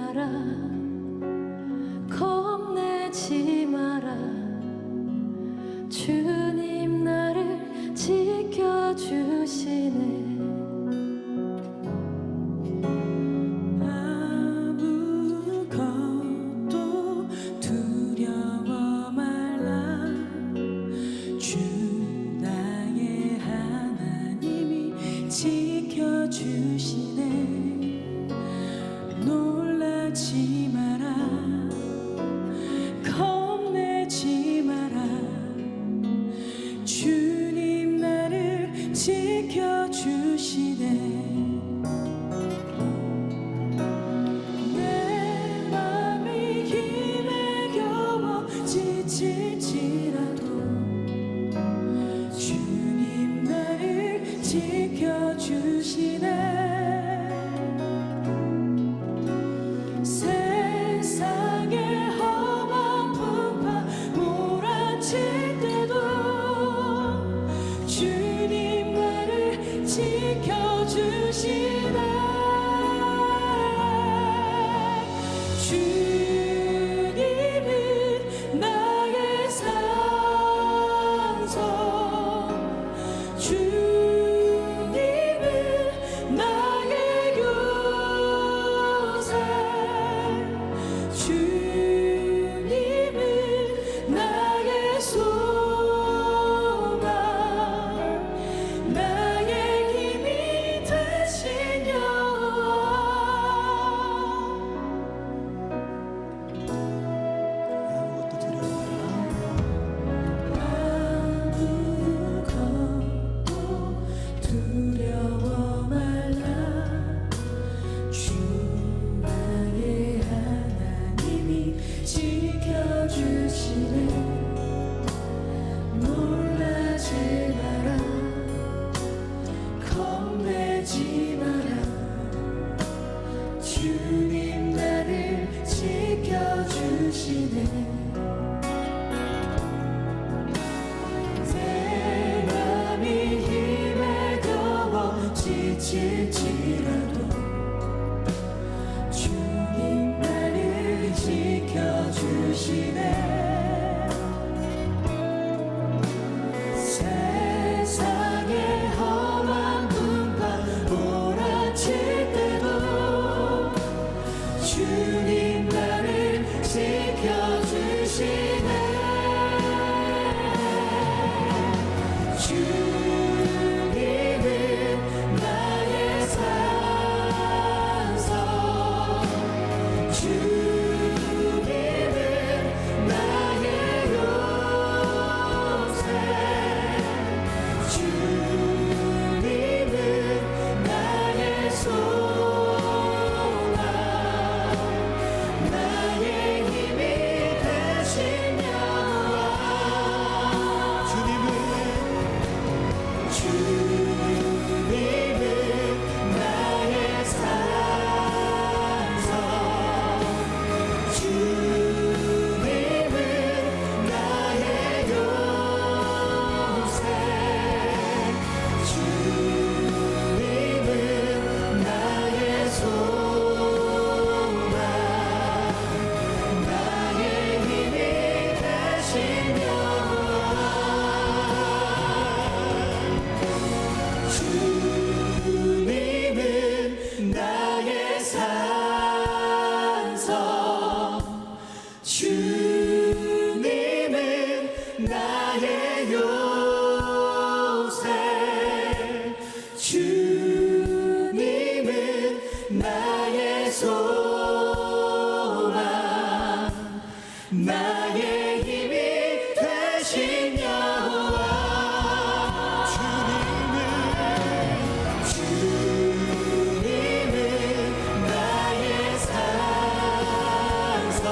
마라 겁내지 마라 주님 나를 지켜주시네 아무것도 두려워 말라 주 나의 하나님이 지켜주시네 놀라지 마라 겁내지 마라 주님 나를 지켜주시네 내 맘이 힘에 겨워 지칠지라도 주님 나를 지켜주시네 세상의 험한 풍파 몰아칠 때도 주님 나를 지켜주시네 주님은 나의 산성 주님은 나의 요새 주님은 나의 소망 나의 힘이 되신 여호와 아무것도 두려워 말라 주 나의 하나님이 지켜주시네 놀라지 마라 겁내지 마라 주님 나를 지켜주시네 내 맘이 힘에 겨워 지칠지라도 주님 나를 지켜주시네 세상의 험한 풍파 몰아칠 때도 주님 나를 지켜주시네 주님은 나의 산성 주님은 나의 요새 주님은 나의 소망 나의 힘이 되신 여호와 주님은 나의 산성 주님은 나의 요새 주님은 나의 소망 나의 힘이 되신 여호와 주님은 나의 산성 주님은 나의 요새 주님은 나의 소망 나의 힘이 되신 여호와 주님은 나의 산성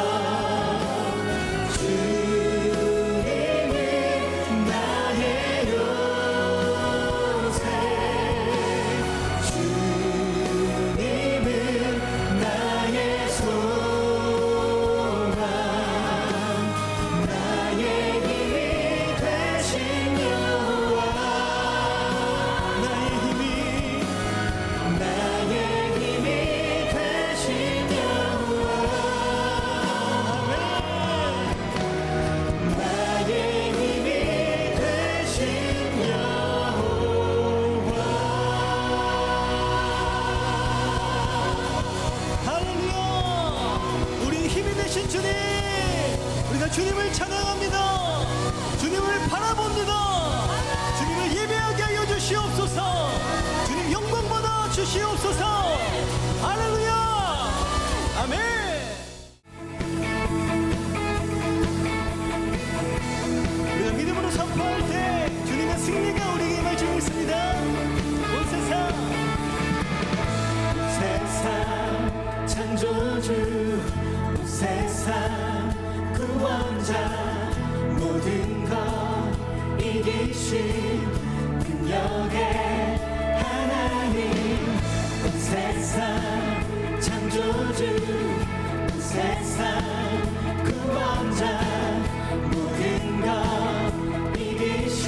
주님은 나의 요새 주님은 나의 소망 주님을 찬양합니다. 주님을 바라봅니다. 주님을 예배하게 하여 주시옵소서. 주님 영광 받아 주시옵소서. 할렐루야. 아멘. 우리가 믿음으로 선포할 때 주님의 승리가 우리에게 임하시고 있습니다. 온 세상 창조주, 온 세상 구원자, 모든 것 이기신 능력의 하나님. 온 세상 창조주, 온 세상 구원자, 모든 것 이기신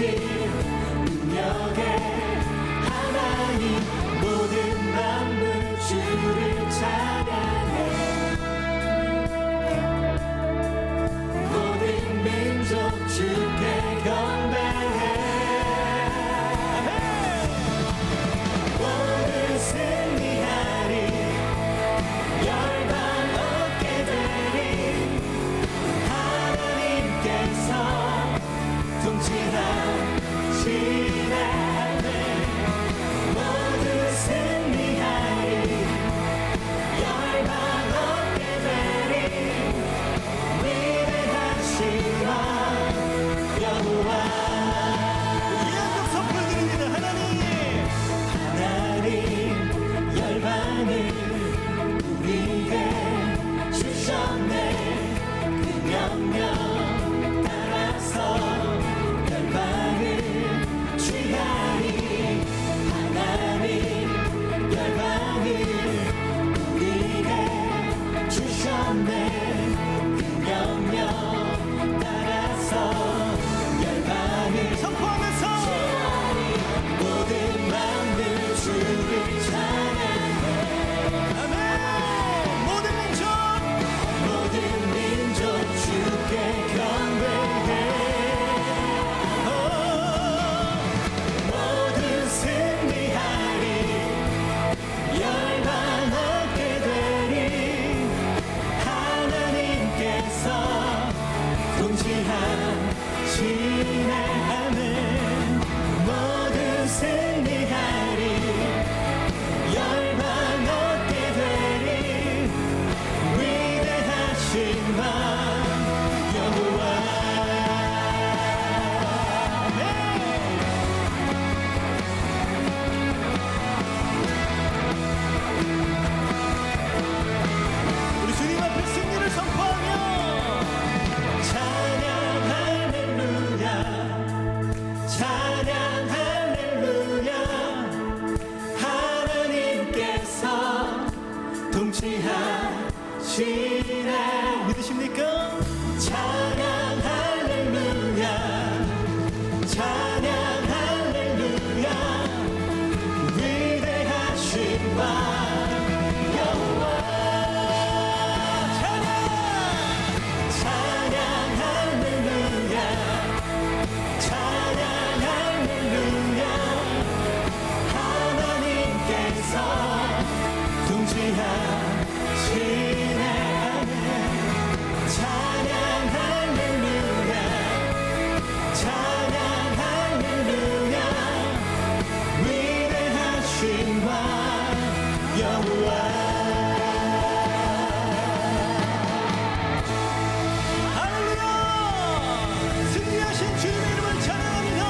능력의 하나님. 모든 만물 주를 찬양해. 모든 민족 주께 경배해. 모두 승리하리. 열방 얻게 되리. 하나님께서 통치하시네. 모두 승리하리. 열방 얻게 되리. 위대하신 왕 여호와. 예언적 선포를 드립니다. 하나님 열방을 우리에게 주셨네. 그 명령 따라서 열방을 취하리. 하나님 열방을 우리에게 주셨네. 그 명령 따라서 열방을 선포하면서 모든 만물 주를 찬양해. 아멘. 모든 민족 모든 민족 주께 경배해. 모두 승리하리. 열방 얻게 되리. 하나님께서 통치하시네. 아멘. 모두 승리하리. 열방 얻게 되리. 위대하신 왕 여호와. 우리 주님 앞에 승리를 선포하며 찬양 할렐루야. 찬양 할렐루야. 하나님께서 통치하시네. 믿으십니까? 찬양 할렐루야. 찬양 할렐루야. 위대하신 왕 여호와. 찬양 할렐루야. 찬양 할렐루야. 하나님께서 통치하시네. 찬양 할렐루야. 찬양 할렐루야. 위대하신 왕 여호와. 할렐루야! 승리하신 주님의 이름을 찬양합니다.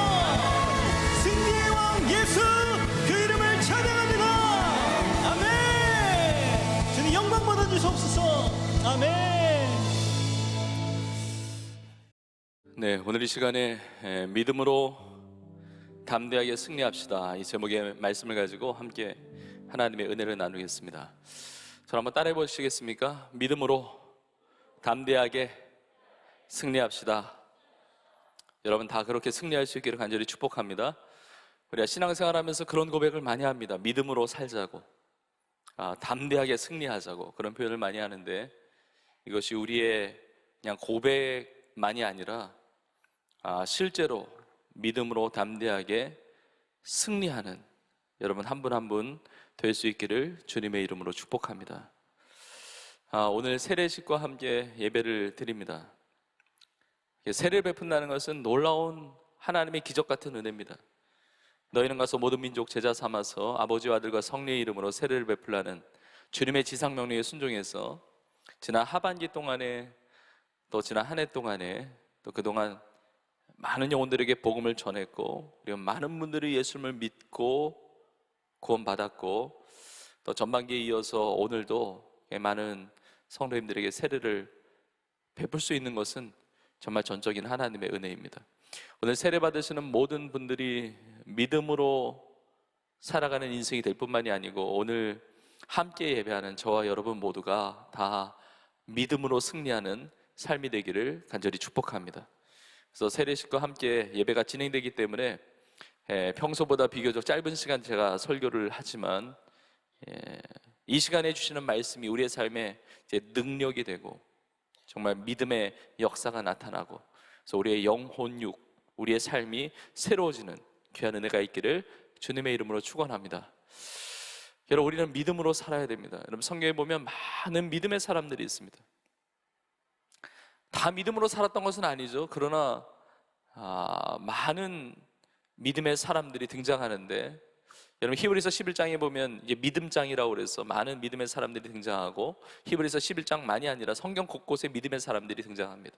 승리의 왕 예수 그 이름을 찬양합니다. 아멘. 주님 영광 받아 주시옵소서. 아멘. 네, 오늘 이 시간에 믿음으로 담대하게 승리합시다. 이 제목의 말씀을 가지고 함께 하나님의 은혜를 나누겠습니다. 저를 한번 따라해 보시겠습니까? 믿음으로 담대하게 승리합시다. 여러분 다 그렇게 승리할 수 있기를 간절히 축복합니다. 우리가 신앙생활하면서 그런 고백을 많이 합니다. 믿음으로 살자고, 담대하게 승리하자고, 그런 표현을 많이 하는데, 이것이 우리의 그냥 고백만이 아니라 실제로 믿음으로 담대하게 승리하는 여러분 한 분 한 분 될 수 있기를 주님의 이름으로 축복합니다. 오늘 세례식과 함께 예배를 드립니다. 세례를 베푼다는 것은 놀라운 하나님의 기적 같은 은혜입니다. 너희는 가서 모든 민족 제자 삼아서 아버지와 아들과 성령의 이름으로 세례를 베풀라는 주님의 지상 명령에 순종해서 지난 하반기 동안에 또 지난 한 해 동안에 또 그동안 많은 영혼들에게 복음을 전했고, 그리고 많은 분들이 예수님을 믿고 구원받았고, 또 전반기에 이어서 오늘도 많은 성도님들에게 세례를 베풀 수 있는 것은 정말 전적인 하나님의 은혜입니다. 오늘 세례 받으시는 모든 분들이 믿음으로 살아가는 인생이 될 뿐만이 아니고, 오늘 함께 예배하는 저와 여러분 모두가 다 믿음으로 승리하는 삶이 되기를 간절히 축복합니다. 그래서 세례식과 함께 예배가 진행되기 때문에 평소보다 비교적 짧은 시간 제가 설교를 하지만 이 시간에 주시는 말씀이 우리의 삶에 이제 능력이 되고 정말 믿음의 역사가 나타나고, 그래서 우리의 영혼육, 우리의 삶이 새로워지는 귀한 은혜가 있기를 주님의 이름으로 축원합니다. 여러분, 우리는 믿음으로 살아야 됩니다. 여러분, 성경에 보면 많은 믿음의 사람들이 있습니다. 다 믿음으로 살았던 것은 아니죠. 그러나 많은 믿음의 사람들이 등장하는데, 여러분 히브리서 11장에 보면 이제 믿음장이라고 그래서 많은 믿음의 사람들이 등장하고, 히브리서 11장만이 아니라 성경 곳곳에 믿음의 사람들이 등장합니다.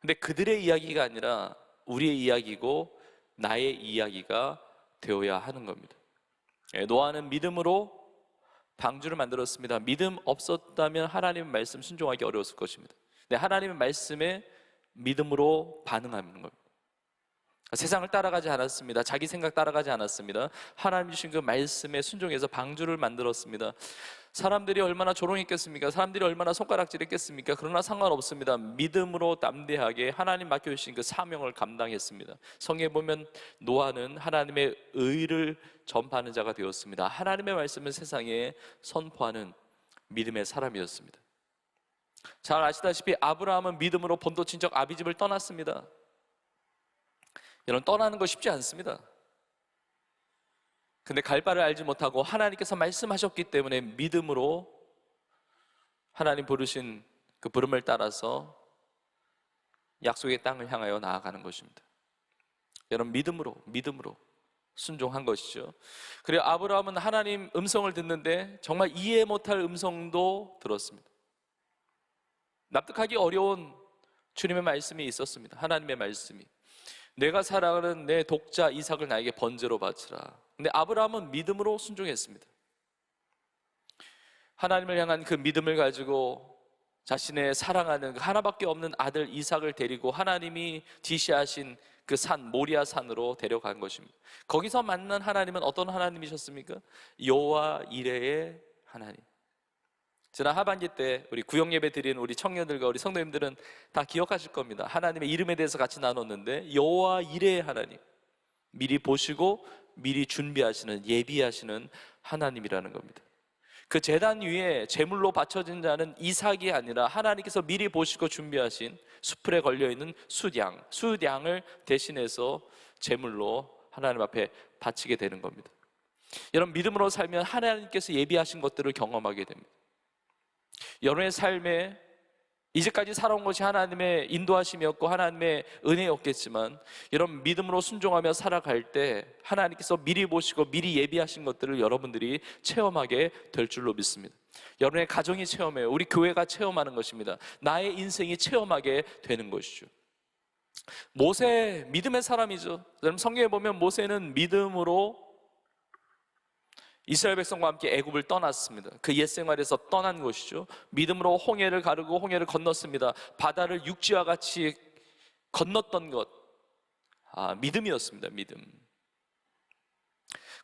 근데 그들의 이야기가 아니라 우리의 이야기고 나의 이야기가 되어야 하는 겁니다. 노아는 믿음으로 방주를 만들었습니다. 믿음 없었다면 하나님의 말씀 순종하기 어려웠을 것입니다. 근데 하나님의 말씀에 믿음으로 반응하는 겁니다. 세상을 따라가지 않았습니다. 자기 생각 따라가지 않았습니다. 하나님 주신 그 말씀에 순종해서 방주를 만들었습니다. 사람들이 얼마나 조롱했겠습니까? 사람들이 얼마나 손가락질했겠습니까? 그러나 상관없습니다. 믿음으로 담대하게 하나님 맡겨주신 그 사명을 감당했습니다. 성경에 보면 노아는 하나님의 의를 전파하는 자가 되었습니다. 하나님의 말씀을 세상에 선포하는 믿음의 사람이었습니다. 잘 아시다시피 아브라함은 믿음으로 본토 친척 아비집을 떠났습니다. 여러분, 떠나는 거 쉽지 않습니다. 근데 갈 바를 알지 못하고 하나님께서 말씀하셨기 때문에 믿음으로 하나님 부르신 그 부름을 따라서 약속의 땅을 향하여 나아가는 것입니다. 여러분, 믿음으로 순종한 것이죠. 그리고 아브라함은 하나님 음성을 듣는데 정말 이해 못할 음성도 들었습니다. 납득하기 어려운 주님의 말씀이 있었습니다. 하나님의 말씀이, 내가 사랑하는 내 독자 이삭을 나에게 번제로 바치라. 근데 아브라함은 믿음으로 순종했습니다. 하나님을 향한 그 믿음을 가지고 자신의 사랑하는 그 하나밖에 없는 아들 이삭을 데리고 하나님이 지시하신 그 산, 모리아 산으로 데려간 것입니다. 거기서 만난 하나님은 어떤 하나님이셨습니까? 여호와 이레의 하나님. 지난 하반기 때 우리 구역 예배 드리는 우리 청년들과 우리 성도님들은 다 기억하실 겁니다. 하나님의 이름에 대해서 같이 나눴는데, 여호와 이레의 하나님, 미리 보시고 미리 준비하시는, 예비하시는 하나님이라는 겁니다. 그 제단 위에 제물로 바쳐진 자는 이삭이 아니라 하나님께서 미리 보시고 준비하신 수풀에 걸려있는 숫양을 대신해서 제물로 하나님 앞에 바치게 되는 겁니다. 여러분, 믿음으로 살면 하나님께서 예비하신 것들을 경험하게 됩니다. 여러분의 삶에 이제까지 살아온 것이 하나님의 인도하심이었고 하나님의 은혜였겠지만, 여러분 믿음으로 순종하며 살아갈 때 하나님께서 미리 보시고 미리 예비하신 것들을 여러분들이 체험하게 될 줄로 믿습니다. 여러분의 가정이 체험해요. 우리 교회가 체험하는 것입니다. 나의 인생이 체험하게 되는 것이죠. 모세, 믿음의 사람이죠. 여러분, 성경에 보면 모세는 믿음으로 이스라엘 백성과 함께 애굽을 떠났습니다. 그 옛 생활에서 떠난 것이죠. 믿음으로 홍해를 가르고 홍해를 건넜습니다. 바다를 육지와 같이 건넜던 것, 믿음이었습니다. 믿음.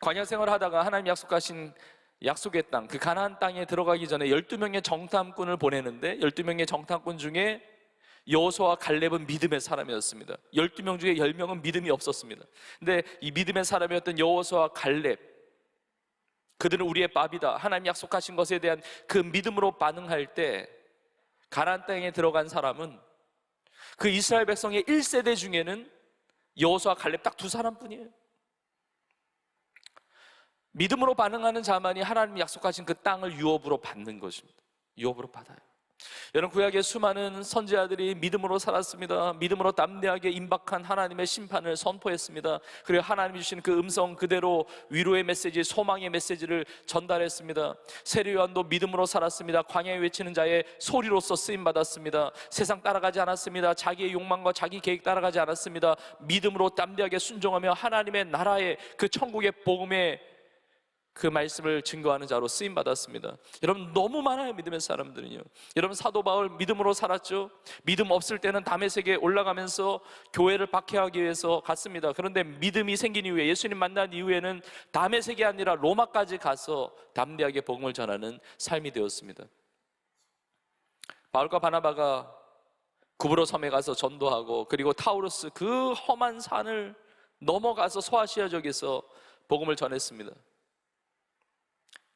광야 생활을 하다가 하나님 약속하신 약속의 땅, 그 가나안 땅에 들어가기 전에 12명의 정탐꾼을 보내는데 12명의 정탐꾼 중에 여호수아와 갈렙은 믿음의 사람이었습니다. 12명 중에 10명은 믿음이 없었습니다. 근데 이 믿음의 사람이었던 여호수아와 갈렙, 그들은 우리의 밥이다, 하나님 약속하신 것에 대한 그 믿음으로 반응할 때 가나안 땅에 들어간 사람은 그 이스라엘 백성의 1세대 중에는 여호수아 갈렙 딱 두 사람뿐이에요. 믿음으로 반응하는 자만이 하나님 약속하신 그 땅을 유업으로 받는 것입니다. 유업으로 받아요. 여러분, 구약의 수많은 선지자들이 믿음으로 살았습니다. 믿음으로 담대하게 임박한 하나님의 심판을 선포했습니다. 그리고 하나님이 주신 그 음성 그대로 위로의 메시지, 소망의 메시지를 전달했습니다. 세례 요한도 믿음으로 살았습니다. 광야에 외치는 자의 소리로서 쓰임받았습니다. 세상 따라가지 않았습니다. 자기의 욕망과 자기 계획 따라가지 않았습니다. 믿음으로 담대하게 순종하며 하나님의 나라의 그 천국의 복음의 그 말씀을 증거하는 자로 쓰임받았습니다. 여러분, 너무 많아요, 믿음의 사람들은요. 여러분, 사도 바울 믿음으로 살았죠. 믿음 없을 때는 다메섹에 올라가면서 교회를 박해하기 위해서 갔습니다. 그런데 믿음이 생긴 이후에, 예수님 만난 이후에는 다메섹이 아니라 로마까지 가서 담대하게 복음을 전하는 삶이 되었습니다. 바울과 바나바가 구브로 섬에 가서 전도하고, 그리고 타우루스 그 험한 산을 넘어가서 소아시아 쪽에서 복음을 전했습니다.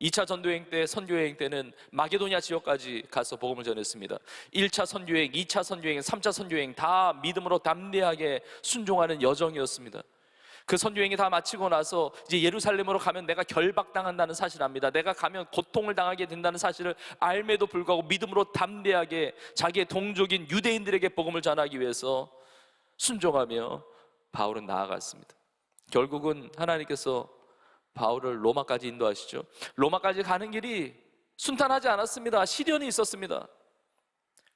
2차 전도여행 때, 선교여행 때는 마게도냐 지역까지 가서 복음을 전했습니다. 1차 선교여행, 2차 선교여행, 3차 선교여행 다 믿음으로 담대하게 순종하는 여정이었습니다. 그 선교여행이 다 마치고 나서 이제 예루살렘으로 가면 내가 결박당한다는 사실을 압니다. 내가 가면 고통을 당하게 된다는 사실을 알매도 불구하고 믿음으로 담대하게 자기의 동족인 유대인들에게 복음을 전하기 위해서 순종하며 바울은 나아갔습니다. 결국은 하나님께서 바울을 로마까지 인도하시죠. 로마까지 가는 길이 순탄하지 않았습니다. 시련이 있었습니다.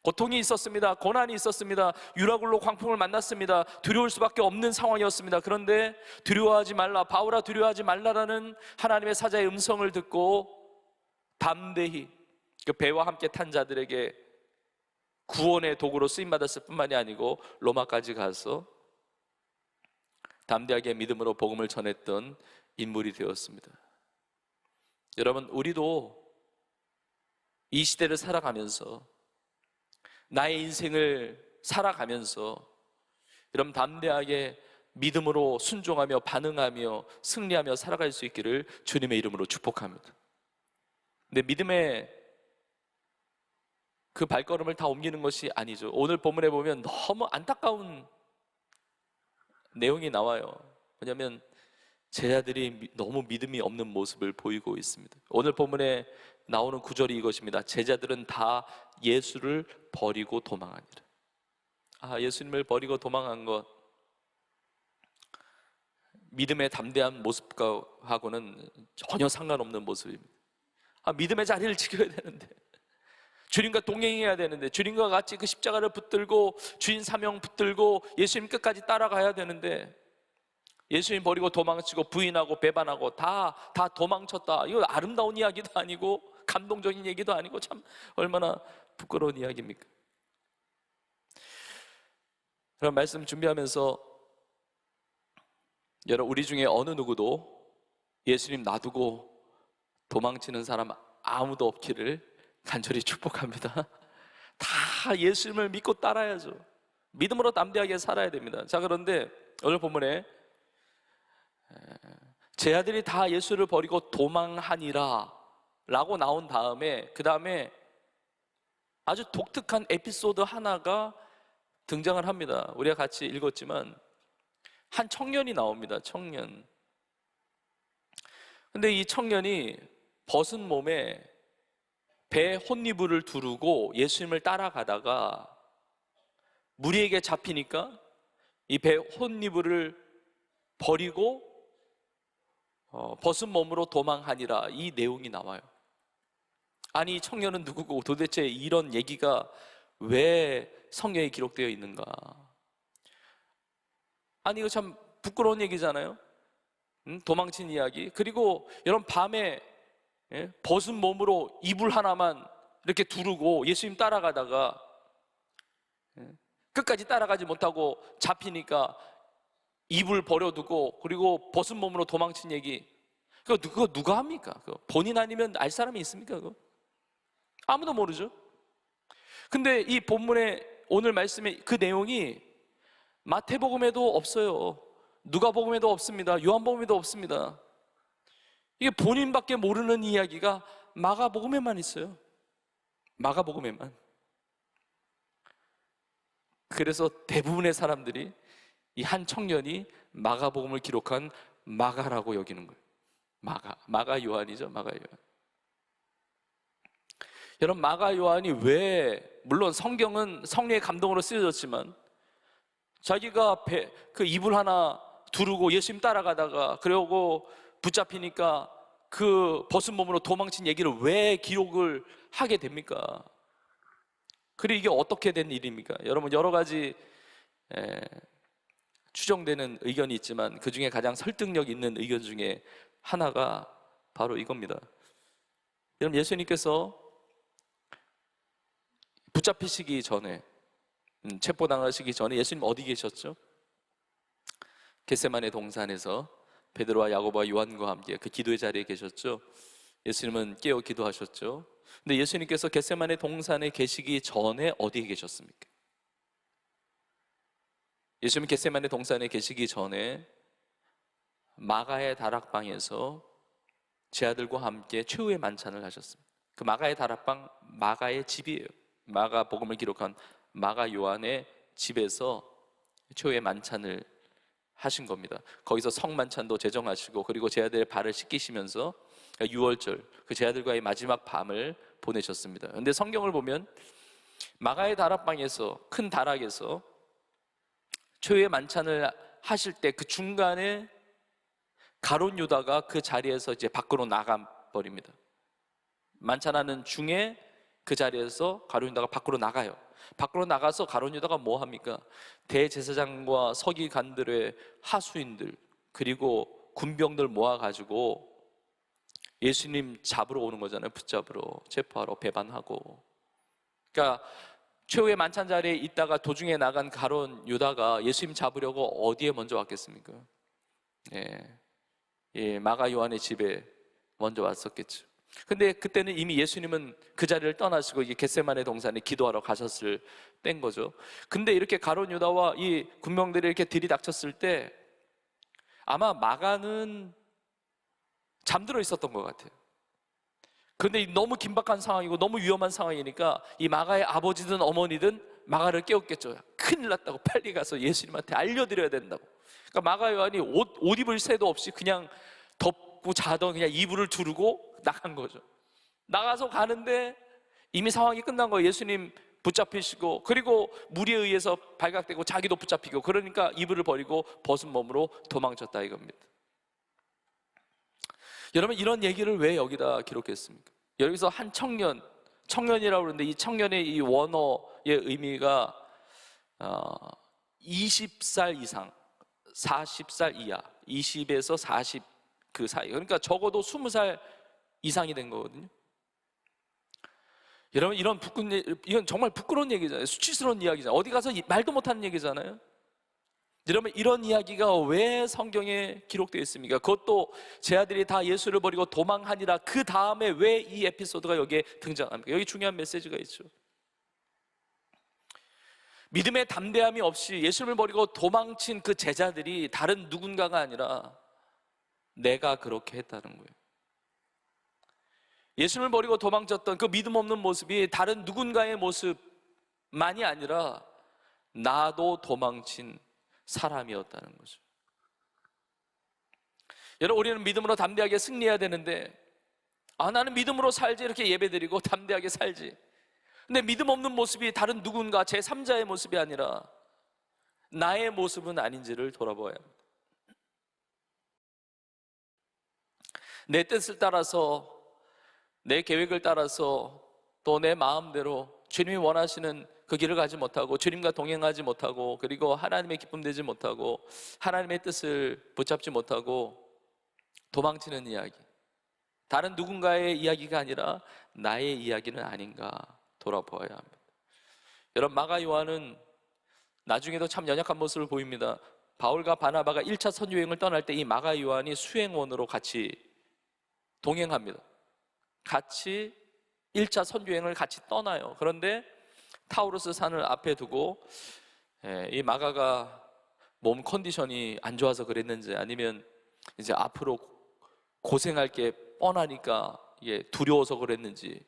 고통이 있었습니다. 고난이 있었습니다. 유라굴로 광풍을 만났습니다. 두려울 수밖에 없는 상황이었습니다. 그런데 두려워하지 말라, 바울아 두려워하지 말라라는 하나님의 사자의 음성을 듣고 담대히 그 배와 함께 탄 자들에게 구원의 도구로 쓰임받았을 뿐만이 아니고 로마까지 가서 담대하게 믿음으로 복음을 전했던 인물이 되었습니다. 여러분, 우리도 이 시대를 살아가면서, 나의 인생을 살아가면서 여러분 담대하게 믿음으로 순종하며 반응하며 승리하며 살아갈 수 있기를 주님의 이름으로 축복합니다. 근데 믿음의 그 발걸음을 다 옮기는 것이 아니죠. 오늘 본문에 보면 너무 안타까운 내용이 나와요. 왜냐하면 제자들이 너무 믿음이 없는 모습을 보이고 있습니다. 오늘 본문에 나오는 구절이 이것입니다. 제자들은 다 예수를 버리고 도망하니라. 예수님을 버리고 도망한 것, 믿음의 담대한 모습하고는 전혀 상관없는 모습입니다. 믿음의 자리를 지켜야 되는데, 주님과 동행해야 되는데, 주님과 같이 그 십자가를 붙들고 주인 사명 붙들고 예수님 끝까지 따라가야 되는데, 예수님 버리고 도망치고 부인하고 배반하고 다 도망쳤다. 이거 아름다운 이야기도 아니고 감동적인 얘기도 아니고 참 얼마나 부끄러운 이야기입니까? 그런 말씀 준비하면서 여러분, 우리 중에 어느 누구도 예수님 놔두고 도망치는 사람 아무도 없기를 간절히 축복합니다. 다 예수님을 믿고 따라야죠. 믿음으로 담대하게 살아야 됩니다. 자, 그런데 오늘 본문에 제 아들이 다 예수를 버리고 도망하니라 라고 나온 다음에, 그 다음에 아주 독특한 에피소드 하나가 등장을 합니다. 우리가 같이 읽었지만 한 청년이 나옵니다. 청년. 근데 이 청년이 벗은 몸에 배 혼니부를 두르고 예수님을 따라가다가 무리에게 잡히니까 이 배 혼니부를 버리고 벗은 몸으로 도망하니라, 이 내용이 나와요. 아니, 이 청년은 누구고 도대체 이런 얘기가 왜 성경에 기록되어 있는가? 아니, 이거 참 부끄러운 얘기잖아요. 도망친 이야기. 그리고 여러분, 밤에 벗은 몸으로 이불 하나만 이렇게 두르고 예수님 따라가다가 끝까지 따라가지 못하고 잡히니까 이불 버려두고 그리고 벗은 몸으로 도망친 얘기, 그거 누가 합니까? 그거 본인 아니면 알 사람이 있습니까? 그거 아무도 모르죠. 근데 이 본문의 오늘 말씀의 그 내용이 마태복음에도 없어요. 누가복음에도 없습니다. 요한복음에도 없습니다. 이게 본인밖에 모르는 이야기가 마가복음에만 있어요. 마가복음에만. 그래서 대부분의 사람들이 이 한 청년이 마가복음을 기록한 마가라고 여기는 거예요. 마가 요한이죠. 마가 요한. 여러분, 마가 요한이 왜, 물론 성경은 성령의 감동으로 쓰여졌지만 자기가 그 이불 하나 두르고 예수님 따라가다가 그러고 붙잡히니까 그 벗은 몸으로 도망친 얘기를 왜 기록을 하게 됩니까? 그리고 이게 어떻게 된 일입니까? 여러분, 여러 가지 추정되는 의견이 있지만 그 중에 가장 설득력 있는 의견 중에 하나가 바로 이겁니다. 여러분, 예수님께서 붙잡히시기 전에, 체포당하시기 전에 예수님 어디 계셨죠? 겟세마네 동산에서 베드로와 야고보와 요한과 함께 그 기도의 자리에 계셨죠. 예수님은 깨어 기도하셨죠. 근데 예수님께서 겟세마네 동산에 계시기 전에 어디에 계셨습니까? 예수님은 겟세마네 동산에 계시기 전에 마가의 다락방에서 제 아들과 함께 최후의 만찬을 하셨습니다. 그 마가의 다락방, 마가의 집이에요. 마가복음을 기록한 마가 요한의 집에서 최후의 만찬을 하신 겁니다. 거기서 성만찬도 제정하시고, 그리고 제 아들의 발을 씻기시면서 6월절 그 제 아들과의 마지막 밤을 보내셨습니다. 그런데 성경을 보면 마가의 다락방에서, 큰 다락에서 최후의 만찬을 하실 때 그 중간에 가룟 유다가 그 자리에서 이제 밖으로 나가 버립니다. 만찬하는 중에 그 자리에서 가룟 유다가 밖으로 나가요. 밖으로 나가서 가룟 유다가 뭐 합니까? 대제사장과 서기관들의 하수인들 그리고 군병들 모아가지고 예수님 잡으러 오는 거잖아요. 붙잡으러, 체포하러, 배반하고. 그러니까 최후의 만찬 자리에 있다가 도중에 나간 가룟 유다가 예수님 잡으려고 어디에 먼저 왔겠습니까? 마가 요한의 집에 먼저 왔었겠죠. 근데 그때는 이미 예수님은 그 자리를 떠나시고 이게 겟세마네 동산에 기도하러 가셨을 때인 거죠. 근데 이렇게 가룟 유다와 이 군병들이 이렇게 들이닥쳤을 때 아마 마가는 잠들어 있었던 것 같아요. 근데 너무 긴박한 상황이고 너무 위험한 상황이니까 이 마가의 아버지든 어머니든 마가를 깨웠겠죠. 큰일 났다고, 빨리 가서 예수님한테 알려드려야 된다고. 그러니까 마가 요한이 옷 입을 새도 없이 그냥 덮고 자던 그냥 이불을 두르고 나간 거죠. 나가서 가는데 이미 상황이 끝난 거예요. 예수님 붙잡히시고, 그리고 무리에 의해서 발각되고 자기도 붙잡히고, 그러니까 이불을 버리고 벗은 몸으로 도망쳤다 이겁니다. 여러분, 이런 얘기를 왜 여기다 기록했습니까? 여기서 한 청년이라고 그러는데 이 청년의 이 원어의 의미가 20살 이상, 40살 이하, 20에서 40 그 사이, 그러니까 적어도 20살 이상이 된 거거든요. 여러분, 이건 정말 부끄러운 얘기잖아요. 수치스러운 이야기잖아요. 어디 가서 말도 못하는 얘기잖아요. 여러분, 이런 이야기가 왜 성경에 기록되어 있습니까? 그것도 제 아들이 다 예수를 버리고 도망하니라. 그 다음에 왜 이 에피소드가 여기에 등장합니까? 여기 중요한 메시지가 있죠. 믿음의 담대함이 없이 예수를 버리고 도망친 그 제자들이 다른 누군가가 아니라 내가 그렇게 했다는 거예요. 예수를 버리고 도망쳤던 그 믿음 없는 모습이 다른 누군가의 모습만이 아니라 나도 도망친 사람이었다는 거죠. 여러분, 우리는 믿음으로 담대하게 승리해야 되는데, 나는 믿음으로 살지, 이렇게 예배드리고 담대하게 살지. 근데 믿음 없는 모습이 다른 누군가 제3자의 모습이 아니라 나의 모습은 아닌지를 돌아보아야 합니다. 내 뜻을 따라서, 내 계획을 따라서, 또 내 마음대로 주님이 원하시는 그 길을 가지 못하고, 주님과 동행하지 못하고, 그리고 하나님의 기쁨 되지 못하고, 하나님의 뜻을 붙잡지 못하고 도망치는 이야기, 다른 누군가의 이야기가 아니라 나의 이야기는 아닌가 돌아보아야 합니다. 여러분, 마가 요한은 나중에도 참 연약한 모습을 보입니다. 바울과 바나바가 1차 선교여행을 떠날 때 이 마가 요한이 수행원으로 같이 동행합니다. 같이 1차 선교여행을 같이 떠나요. 그런데 타우루스 산을 앞에 두고 이 마가가 몸 컨디션이 안 좋아서 그랬는지, 아니면 이제 앞으로 고생할 게 뻔하니까 두려워서 그랬는지,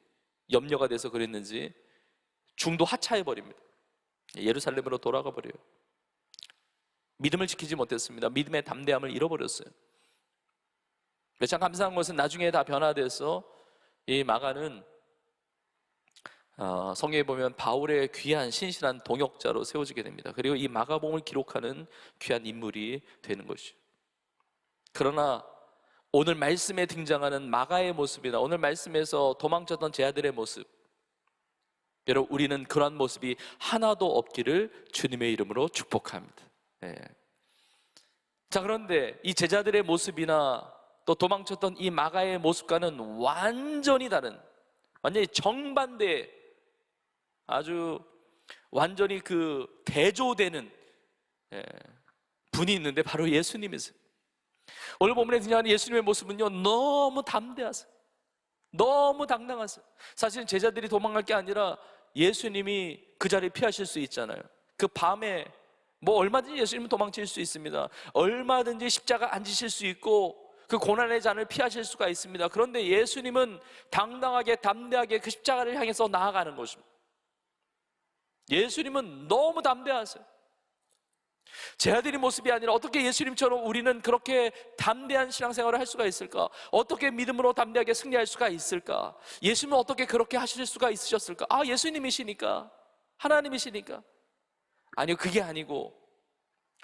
염려가 돼서 그랬는지 중도 하차해 버립니다. 예루살렘으로 돌아가 버려요. 믿음을 지키지 못했습니다. 믿음의 담대함을 잃어버렸어요. 참 감사한 것은 나중에 다 변화돼서 이 마가는 성경에 보면 바울의 귀한 신실한 동역자로 세워지게 됩니다. 그리고 이 마가복음을 기록하는 귀한 인물이 되는 것이죠. 그러나 오늘 말씀에 등장하는 마가의 모습이나 오늘 말씀에서 도망쳤던 제 아들의 모습, 여러분, 우리는 그러한 모습이 하나도 없기를 주님의 이름으로 축복합니다. 자, 그런데 이 제자들의 모습이나 또 도망쳤던 이 마가의 모습과는 완전히 다른, 완전히 정반대의, 아주 완전히 그 대조되는 분이 있는데 바로 예수님이세요. 오늘 본문에 등장하는 예수님의 모습은요, 너무 담대하세요. 너무 당당하세요. 사실은 제자들이 도망갈 게 아니라 예수님이 그 자리에 피하실 수 있잖아요. 그 밤에 뭐 얼마든지 예수님은 도망칠 수 있습니다. 얼마든지 십자가 안 지실 수 있고 그 고난의 잔을 피하실 수가 있습니다. 그런데 예수님은 당당하게 담대하게 그 십자가를 향해서 나아가는 것입니다. 예수님은 너무 담대하세요. 제 아들의 모습이 아니라 어떻게 예수님처럼 우리는 그렇게 담대한 신앙생활을 할 수가 있을까? 어떻게 믿음으로 담대하게 승리할 수가 있을까? 예수님은 어떻게 그렇게 하실 수가 있으셨을까? 아, 예수님이시니까, 하나님이시니까. 아니요, 그게 아니고,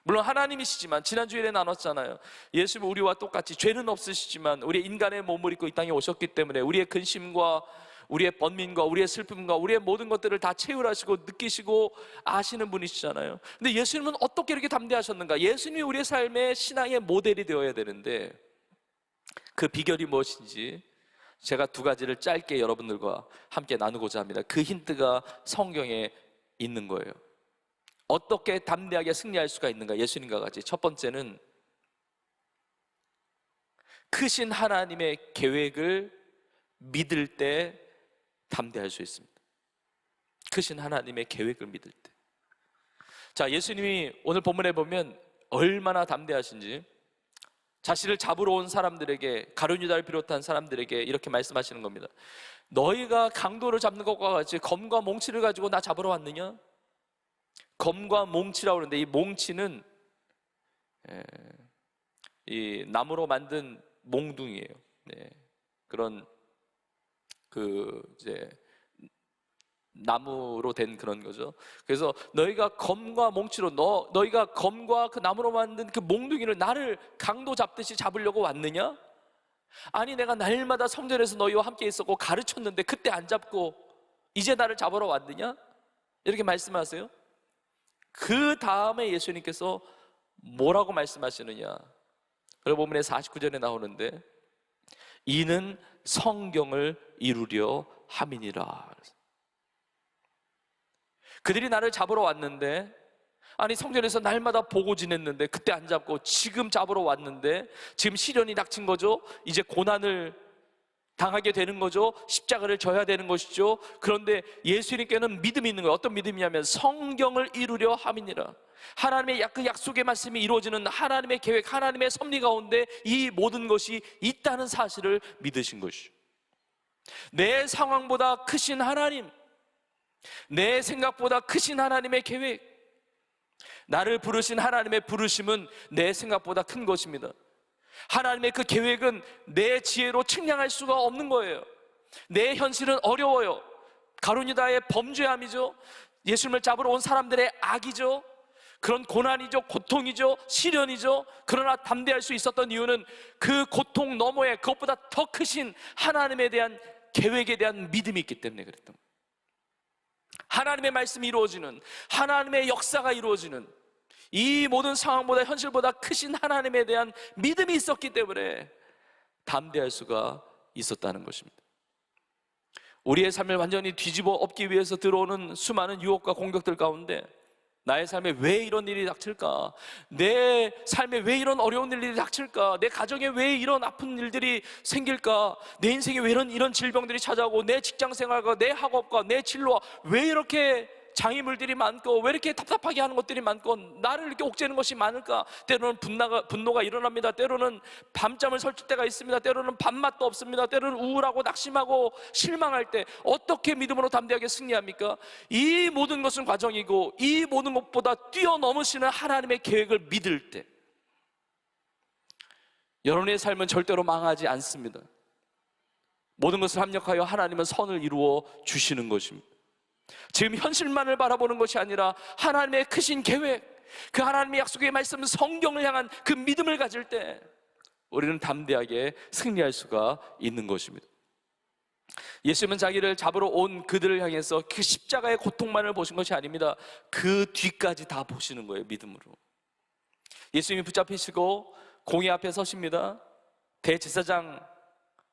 물론 하나님이시지만 지난주일에 나눴잖아요. 예수님은 우리와 똑같이 죄는 없으시지만 우리의 인간의 몸을 입고 이 땅에 오셨기 때문에 우리의 근심과 우리의 번민과 우리의 슬픔과 우리의 모든 것들을 다 체휼하시고 느끼시고 아시는 분이시잖아요. 근데 예수님은 어떻게 이렇게 담대하셨는가? 예수님이 우리의 삶의 신앙의 모델이 되어야 되는데 그 비결이 무엇인지 제가 두 가지를 짧게 여러분들과 함께 나누고자 합니다. 그 힌트가 성경에 있는 거예요. 어떻게 담대하게 승리할 수가 있는가? 예수님과 같이. 첫 번째는 크신 하나님의 계획을 믿을 때 담대할 수 있습니다. 크신 하나님의 계획을 믿을 때. 자, 예수님이 오늘 본문에 보면 얼마나 담대하신지 자신을 잡으러 온 사람들에게, 가룟 유다를 비롯한 사람들에게 이렇게 말씀하시는 겁니다. 너희가 강도를 잡는 것과 같이 검과 몽치를 가지고 나 잡으러 왔느냐? 검과 몽치라고 그러는데 이 몽치는 이 나무로 만든 몽둥이에요. 그런 이제 나무로 된 그런 거죠. 그래서 너희가 검과 몽치로 너희가 검과 그 나무로 만든 그 몽둥이를 나를 강도 잡듯이 잡으려고 왔느냐? 아니, 내가 날마다 성전에서 너희와 함께 있었고 가르쳤는데 그때 안 잡고 이제 나를 잡으러 왔느냐? 이렇게 말씀하세요. 그 다음에 예수님께서 뭐라고 말씀하시느냐? 그리고 본문에 49절에 나오는데 이는 성경을 이루려 함이니라. 그들이 나를 잡으러 왔는데, 아니 성전에서 날마다 보고 지냈는데 그때 안 잡고 지금 잡으러 왔는데 지금 시련이 닥친 거죠. 이제 고난을 당하게 되는 거죠. 십자가를 져야 되는 것이죠. 그런데 예수님께는 믿음이 있는 거예요. 어떤 믿음이냐면 성경을 이루려 함이니라. 하나님의 그 약속의 말씀이 이루어지는 하나님의 계획, 하나님의 섭리 가운데 이 모든 것이 있다는 사실을 믿으신 것이죠. 내 상황보다 크신 하나님, 내 생각보다 크신 하나님의 계획, 나를 부르신 하나님의 부르심은 내 생각보다 큰 것입니다. 하나님의 그 계획은 내 지혜로 측량할 수가 없는 거예요. 내 현실은 어려워요. 가룟 유다의 범죄함이죠. 예수님을 잡으러 온 사람들의 악이죠. 그런 고난이죠. 고통이죠. 시련이죠. 그러나 담대할 수 있었던 이유는 그 고통 너머에 그것보다 더 크신 하나님에 대한 계획에 대한 믿음이 있기 때문에 그랬던 거예요. 하나님의 말씀이 이루어지는, 하나님의 역사가 이루어지는 이 모든 상황보다 현실보다 크신 하나님에 대한 믿음이 있었기 때문에 담대할 수가 있었다는 것입니다. 우리의 삶을 완전히 뒤집어 엎기 위해서 들어오는 수많은 유혹과 공격들 가운데 나의 삶에 왜 이런 일이 닥칠까? 내 삶에 왜 이런 어려운 일들이 닥칠까? 내 가정에 왜 이런 아픈 일들이 생길까? 내 인생에 왜 이런 질병들이 찾아오고 내 직장생활과 내 학업과 내 진로와 왜 이렇게 장애물들이 많고 왜 이렇게 답답하게 하는 것들이 많고 나를 이렇게 옥죄는 것이 많을까? 때로는 분노가 일어납니다. 때로는 밤잠을 설칠 때가 있습니다. 때로는 밥맛도 없습니다. 때로는 우울하고 낙심하고 실망할 때 어떻게 믿음으로 담대하게 승리합니까? 이 모든 것은 과정이고 이 모든 것보다 뛰어넘으시는 하나님의 계획을 믿을 때 여러분의 삶은 절대로 망하지 않습니다. 모든 것을 합력하여 하나님은 선을 이루어 주시는 것입니다. 지금 현실만을 바라보는 것이 아니라 하나님의 크신 계획, 그 하나님의 약속의 말씀, 성경을 향한 그 믿음을 가질 때 우리는 담대하게 승리할 수가 있는 것입니다. 예수님은 자기를 잡으러 온 그들을 향해서 그 십자가의 고통만을 보신 것이 아닙니다. 그 뒤까지 다 보시는 거예요, 믿음으로. 예수님이 붙잡히시고 공의 앞에 서십니다. 대제사장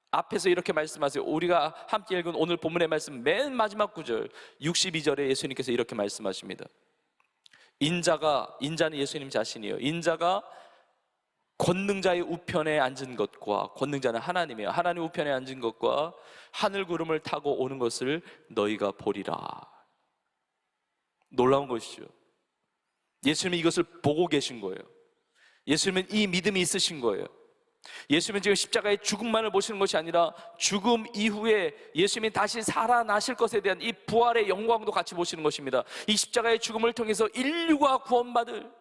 앞에서 이렇게 말씀하세요. 우리가 함께 읽은 오늘 본문의 말씀 맨 마지막 구절 62절에 예수님께서 이렇게 말씀하십니다. 인자는 예수님 자신이에요. 인자가 권능자의 우편에 앉은 것과, 권능자는 하나님이에요. 하나님 우편에 앉은 것과 하늘 구름을 타고 오는 것을 너희가 보리라. 놀라운 것이죠. 예수님은 이것을 보고 계신 거예요. 예수님은 이 믿음이 있으신 거예요. 예수님은 지금 십자가의 죽음만을 보시는 것이 아니라 죽음 이후에 예수님이 다시 살아나실 것에 대한 이 부활의 영광도 같이 보시는 것입니다. 이 십자가의 죽음을 통해서 인류가 구원받을,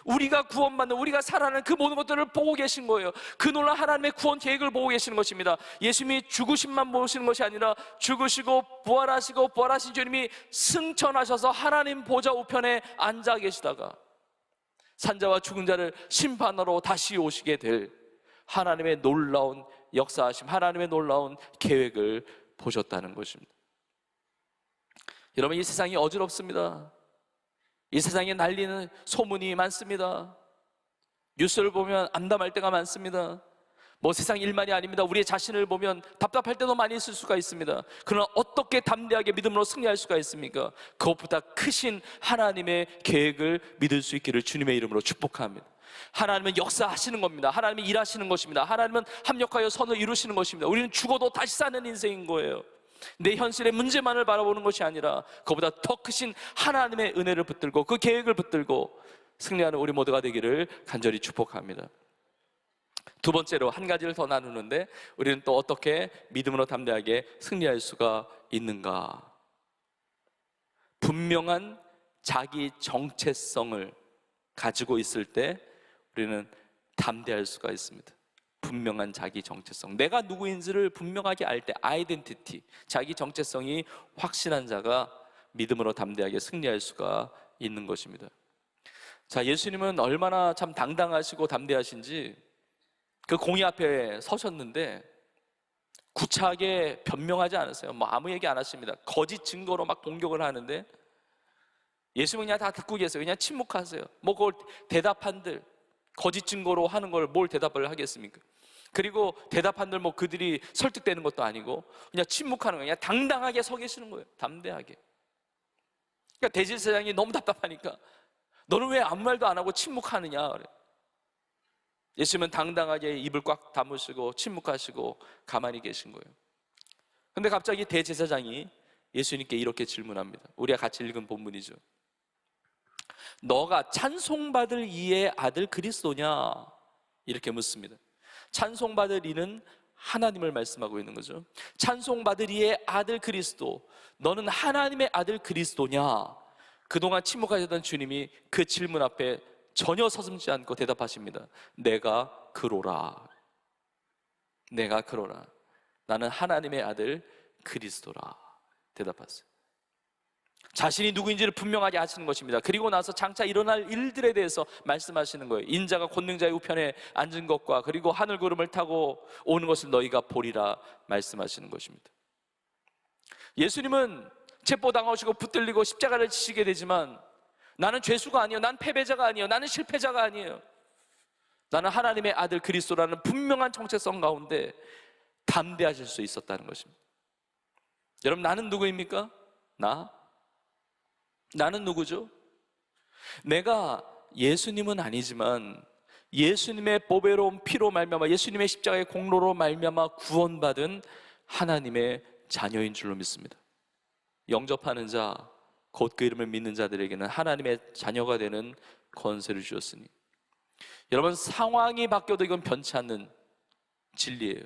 우리가 구원받는, 우리가 살아나는 그 모든 것들을 보고 계신 거예요. 그 놀라운 하나님의 구원 계획을 보고 계시는 것입니다. 예수님이 죽으심만 보시는 것이 아니라 죽으시고 부활하시고 부활하신 주님이 승천하셔서 하나님 보좌 우편에 앉아 계시다가 산자와 죽은 자를 심판하러 다시 오시게 될 하나님의 놀라운 역사하심, 하나님의 놀라운 계획을 보셨다는 것입니다. 여러분, 이 세상이 어지럽습니다. 이 세상에 날리는 소문이 많습니다. 뉴스를 보면 암담할 때가 많습니다. 뭐 세상 일만이 아닙니다. 우리의 자신을 보면 답답할 때도 많이 있을 수가 있습니다. 그러나 어떻게 담대하게 믿음으로 승리할 수가 있습니까? 그것보다 크신 하나님의 계획을 믿을 수 있기를 주님의 이름으로 축복합니다. 하나님은 역사하시는 겁니다. 하나님은 일하시는 것입니다. 하나님은 합력하여 선을 이루시는 것입니다. 우리는 죽어도 다시 사는 인생인 거예요. 내 현실의 문제만을 바라보는 것이 아니라 그보다 더 크신 하나님의 은혜를 붙들고 그 계획을 붙들고 승리하는 우리 모두가 되기를 간절히 축복합니다. 두 번째로 한 가지를 더 나누는데, 우리는 또 어떻게 믿음으로 담대하게 승리할 수가 있는가? 분명한 자기 정체성을 가지고 있을 때 우리는 담대할 수가 있습니다. 분명한 자기 정체성, 내가 누구인지를 분명하게 알 때, 아이덴티티, 자기 정체성이 확실한 자가 믿음으로 담대하게 승리할 수가 있는 것입니다. 자, 예수님은 얼마나 참 당당하시고 담대하신지 그 공의 앞에 서셨는데 구차하게 변명하지 않았어요. 뭐 아무 얘기 안 하십니다. 거짓 증거로 막 공격을 하는데 예수님은 그냥 다 듣고 계세요. 그냥 침묵하세요. 뭐 그걸 대답한들, 거짓 증거로 하는 걸 뭘 대답을 하겠습니까? 그리고 대답한들 뭐 그들이 설득되는 것도 아니고 그냥 침묵하는 거예요. 그냥 당당하게 서 계시는 거예요. 담대하게. 그러니까 대제사장이 너무 답답하니까 너는 왜 아무 말도 안 하고 침묵하느냐 그래. 예수님은 당당하게 입을 꽉 다무시고 침묵하시고 가만히 계신 거예요. 근데 갑자기 대제사장이 예수님께 이렇게 질문합니다. 우리가 같이 읽은 본문이죠. 너가 찬송받을 이의 아들 그리스도냐? 이렇게 묻습니다. 찬송받을 이는 하나님을 말씀하고 있는 거죠. 찬송받을 이의 아들 그리스도, 너는 하나님의 아들 그리스도냐? 그동안 침묵하셨던 주님이 그 질문 앞에 전혀 서슴지 않고 대답하십니다. 내가 그로라. 내가 그로라. 나는 하나님의 아들 그리스도라. 대답하세요. 자신이 누구인지를 분명하게 아시는 것입니다. 그리고 나서 장차 일어날 일들에 대해서 말씀하시는 거예요. 인자가 권능자의 우편에 앉은 것과 그리고 하늘 구름을 타고 오는 것을 너희가 보리라 말씀하시는 것입니다. 예수님은 체포당하시고 붙들리고 십자가를 지시게 되지만 나는 죄수가 아니에요. 난 패배자가 아니에요. 나는 실패자가 아니에요. 나는 하나님의 아들 그리스도라는 분명한 정체성 가운데 담대하실 수 있었다는 것입니다. 여러분, 나는 누구입니까? 나는 누구죠? 내가 예수님은 아니지만 예수님의 보배로운 피로 말미암아, 예수님의 십자가의 공로로 말미암아 구원받은 하나님의 자녀인 줄로 믿습니다. 영접하는 자, 곧 그 이름을 믿는 자들에게는 하나님의 자녀가 되는 권세를 주셨으니, 여러분, 상황이 바뀌어도 이건 변치 않는 진리예요.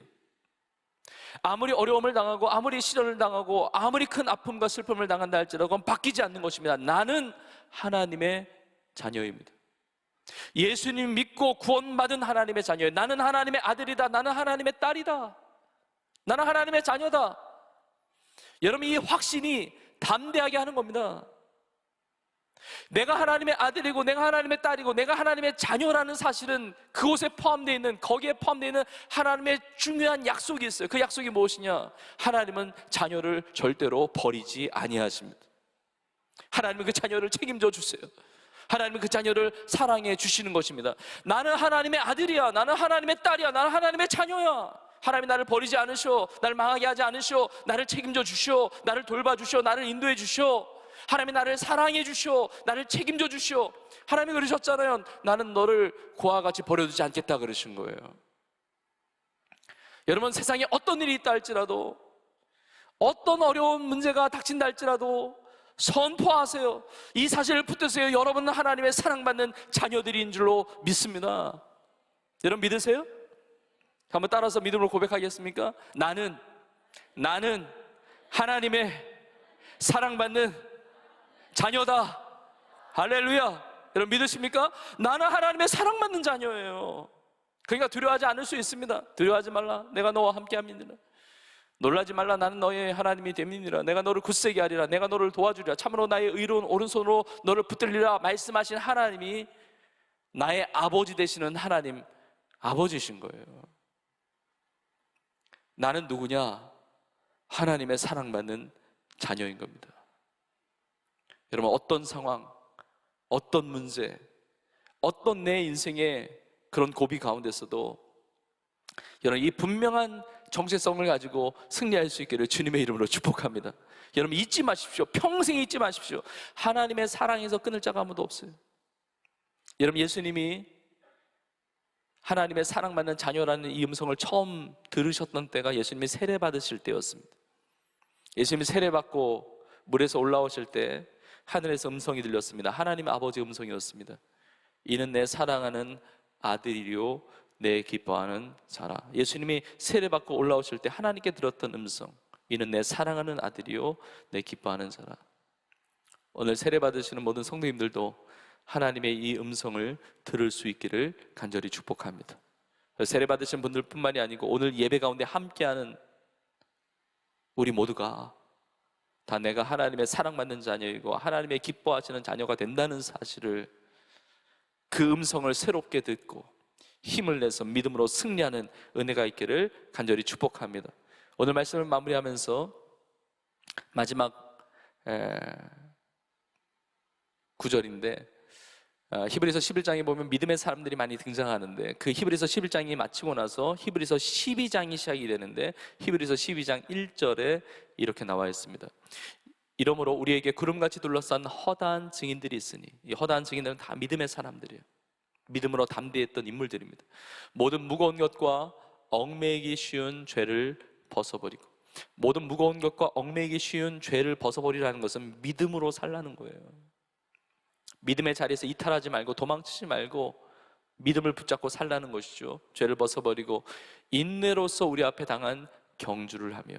아무리 어려움을 당하고 아무리 시련을 당하고 아무리 큰 아픔과 슬픔을 당한다 할지라도 그건 바뀌지 않는 것입니다. 나는 하나님의 자녀입니다. 예수님 믿고 구원받은 하나님의 자녀예요. 나는 하나님의 아들이다. 나는 하나님의 딸이다. 나는 하나님의 자녀다. 여러분, 이 확신이 담대하게 하는 겁니다. 내가 하나님의 아들이고 내가 하나님의 딸이고 내가 하나님의 자녀라는 사실은 그곳에 포함되어 있는, 거기에 포함되어 있는 하나님의 중요한 약속이 있어요. 그 약속이 무엇이냐? 하나님은 자녀를 절대로 버리지 아니하십니다. 하나님은 그 자녀를 책임져 주세요. 하나님은 그 자녀를 사랑해 주시는 것입니다. 나는 하나님의 아들이야, 나는 하나님의 딸이야, 나는 하나님의 자녀야. 하나님이 나를 버리지 않으시오, 나를 망하게 하지 않으시오, 나를 책임져 주시오, 나를 돌봐주시오, 나를 인도해 주시오. 하나님이 나를 사랑해 주시오, 나를 책임져 주시오. 하나님이 그러셨잖아요. 나는 너를 고아와 같이 버려두지 않겠다 그러신 거예요. 여러분, 세상에 어떤 일이 있다 할지라도, 어떤 어려운 문제가 닥친다 할지라도 선포하세요. 이 사실을 붙드세요. 여러분은 하나님의 사랑받는 자녀들인 줄로 믿습니다. 여러분 믿으세요? 한번 따라서 믿음으로 고백하겠습니까? 나는 하나님의 사랑받는 자녀다. 할렐루야. 여러분 믿으십니까? 나는 하나님의 사랑받는 자녀예요. 그러니까 두려워하지 않을 수 있습니다. 두려워하지 말라, 내가 너와 함께 함이니라. 놀라지 말라, 나는 너의 하나님이 됨이니라. 내가 너를 굳세게 하리라. 내가 너를 도와주리라. 참으로 나의 의로운 오른손으로 너를 붙들리라 말씀하신 하나님이 나의 아버지 되시는 하나님 아버지신 거예요. 나는 누구냐? 하나님의 사랑받는 자녀인 겁니다. 여러분, 어떤 상황, 어떤 문제, 어떤 내 인생의 그런 고비 가운데서도 여러분 이 분명한 정체성을 가지고 승리할 수 있기를 주님의 이름으로 축복합니다. 여러분 잊지 마십시오. 평생 잊지 마십시오. 하나님의 사랑에서 끊을 자가 아무도 없어요. 여러분, 예수님이 하나님의 사랑받는 자녀라는 이 음성을 처음 들으셨던 때가 예수님이 세례 받으실 때였습니다. 예수님이 세례 받고 물에서 올라오실 때 하늘에서 음성이 들렸습니다. 하나님 아버지 음성이었습니다. 이는 내 사랑하는 아들이요 내 기뻐하는 자라. 예수님이 세례 받고 올라오실 때 하나님께 들었던 음성, 이는 내 사랑하는 아들이요 내 기뻐하는 자라. 오늘 세례 받으시는 모든 성도님들도 하나님의 이 음성을 들을 수 있기를 간절히 축복합니다. 세례 받으신 분들뿐만이 아니고 오늘 예배 가운데 함께하는 우리 모두가 다 내가 하나님의 사랑받는 자녀이고 하나님의 기뻐하시는 자녀가 된다는 사실을, 그 음성을 새롭게 듣고 힘을 내서 믿음으로 승리하는 은혜가 있기를 간절히 축복합니다. 오늘 말씀을 마무리하면서 마지막 9절인데 히브리서 11장에 보면 믿음의 사람들이 많이 등장하는데, 그 히브리서 11장이 마치고 나서 히브리서 12장이 시작이 되는데 히브리서 12장 1절에 이렇게 나와 있습니다. 이러므로 우리에게 구름같이 둘러싼 허다한 증인들이 있으니, 이 허다한 증인들은 다 믿음의 사람들이에요. 믿음으로 담대했던 인물들입니다. 모든 무거운 것과 얽매이기 쉬운 죄를 벗어버리고, 모든 무거운 것과 얽매이기 쉬운 죄를 벗어버리라는 것은 믿음으로 살라는 거예요. 믿음의 자리에서 이탈하지 말고 도망치지 말고 믿음을 붙잡고 살라는 것이죠. 죄를 벗어버리고 인내로서 우리 앞에 당한 경주를 하며.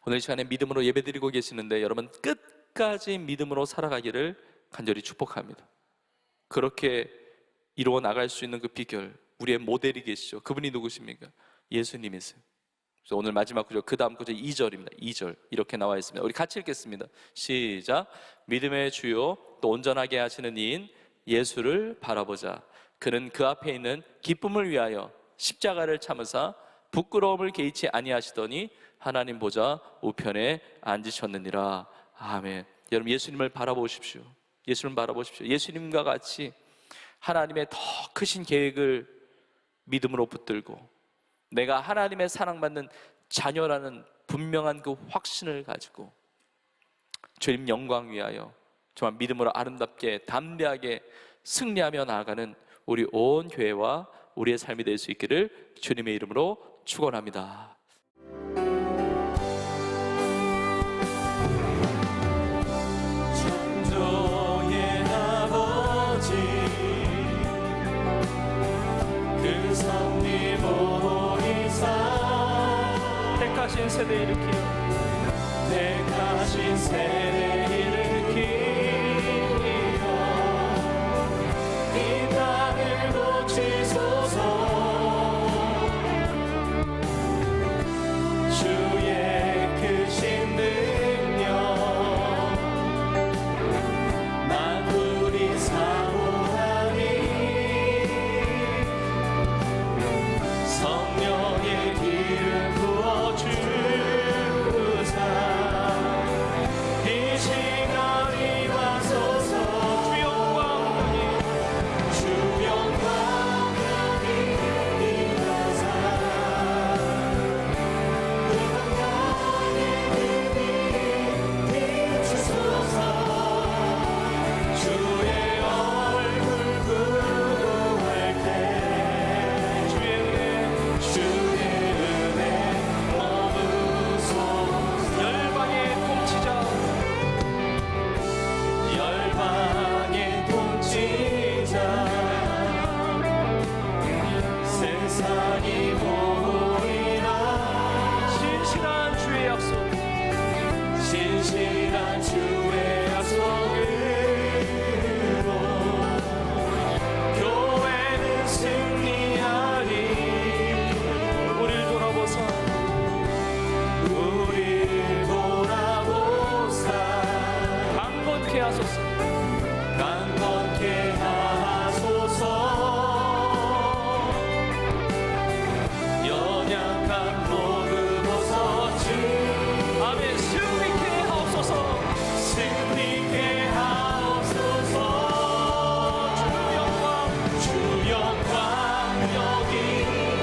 오늘 시간에 믿음으로 예배드리고 계시는데 여러분 끝까지 믿음으로 살아가기를 간절히 축복합니다. 그렇게 이루어 나갈 수 있는 그 비결, 우리의 모델이 계시죠. 그분이 누구십니까? 예수님이세요. 그래서 오늘 마지막 구절, 그 다음 구절 2절입니다. 2절 이렇게 나와 있습니다. 우리 같이 읽겠습니다. 시작. 믿음의 주요 또 온전하게 하시는 이인 예수를 바라보자. 그는 그 앞에 있는 기쁨을 위하여 십자가를 참으사 부끄러움을 개의치 아니하시더니 하나님 보좌 우편에 앉으셨느니라. 아멘. 여러분 예수님을 바라보십시오. 예수님을 바라보십시오. 예수님과 같이 하나님의 더 크신 계획을 믿음으로 붙들고 내가 하나님의 사랑받는 자녀라는 분명한 그 확신을 가지고 주님 영광 위하여 정말 믿음으로 아름답게 담대하게 승리하며 나아가는 우리 온 교회와 우리의 삶이 될 수 있기를 주님의 이름으로 축원합니다. 창조의 아버지 그 섭리 보이사 택하신 세대 일으키며 택하신 세대 일으키며 이 땅을 고치소서 하소서. 강건케 하소서. 연약한 모든 벗어지 아멘. 승리케 하옵소서. 승리케 하옵소서. 주 영광 여기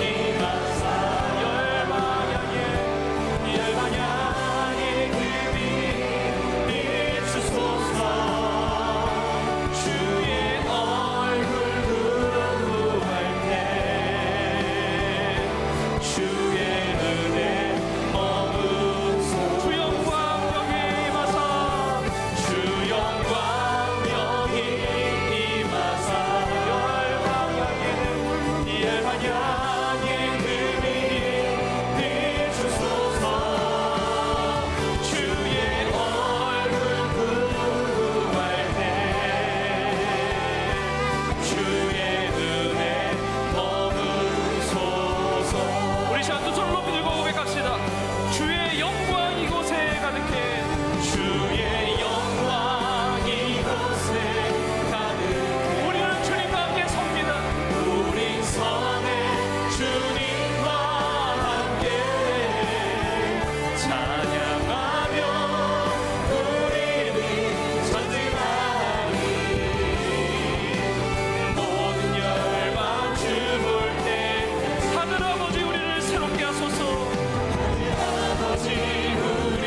임하사 열방 향해 그 빛 비추소서. 주의 얼굴 구할 때 주의 은혜 머무소. 주 영광 여기 임하사 주 영광 여기 임하사 열방 향해 그 빛 비추소서. 주의 얼굴 구할 때 주의 은혜 머무소서. 우리 시간 두 손을 높이 들고 고백합시다. 주의 영광 이곳에 가득해. 주의 영광 이곳에 가득해. 우리는 주님과 함께 섭니다. 우리 선에 주님과 함께 찬양하며 우리는 전진하리. 모든 열방 주 볼 때 하늘 아버지 우리를 새롭게 하소서. 아버지 우리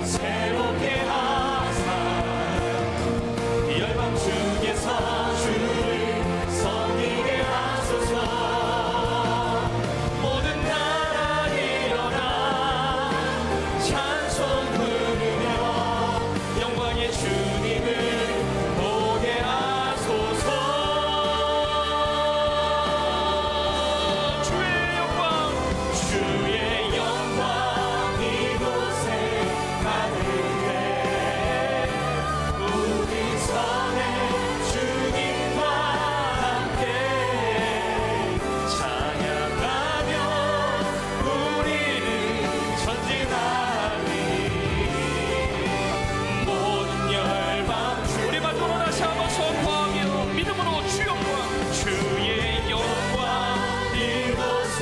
새롭게 하사 열방 중에서 주를 섬기게 하소서. 모든 나라 일어나 찬송 부르며 영광의 주님을 보게 하소서. 주의 영광 주의 영광 이곳에 가득해. 우리 선에 주님과 함께 찬양하며 우리는 전진하리. 모든 열방 우리 마지막으로 다시 한번 선포하며 믿음으로 주 영광 주의 영광 이곳에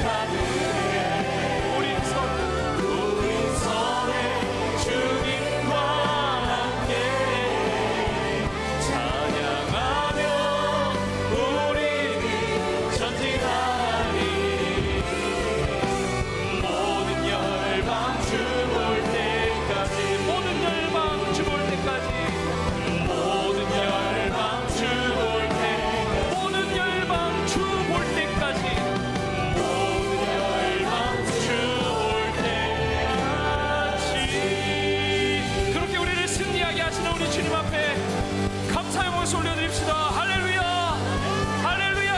가득해. 우리 선에 주님과 함께 찬양하며 우리는 전진하리. 모든 열방 주 볼 때까지 모든 열방 주 볼 때까지 모든 열방 주 볼 때까지 모든 열방 주 볼 때까지 모든 열방 주 볼 때까지. 그렇게 우리를 승리하게 하시는 우리 주님 앞에 감사의 목소 올려드립시다. 할렐루야 할렐루야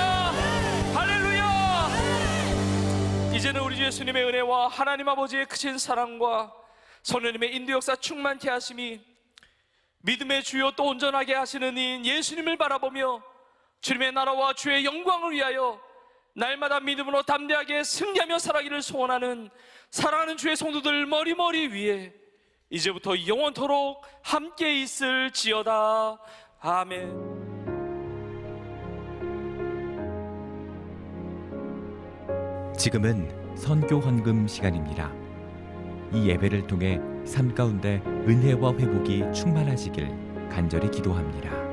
할렐루야. 이제는 우리 주 예수님의 은혜와 하나님 아버지의 크신 사랑과 성령님의 인도 역사 충만케 하심이 믿음의 주요 또 온전하게 하시는 이인 예수님을 바라보며 주님의 나라와 주의 영광을 위하여 날마다 믿음으로 담대하게 승리하며 살아기를 소원하는 사랑하는 주의 성도들 머리머리 위에 이제부터 영원토록 함께 있을지어다. 아멘. 지금은 선교 헌금 시간입니다. 이 예배를 통해 삶 가운데 은혜와 회복이 충만하시길 간절히 기도합니다.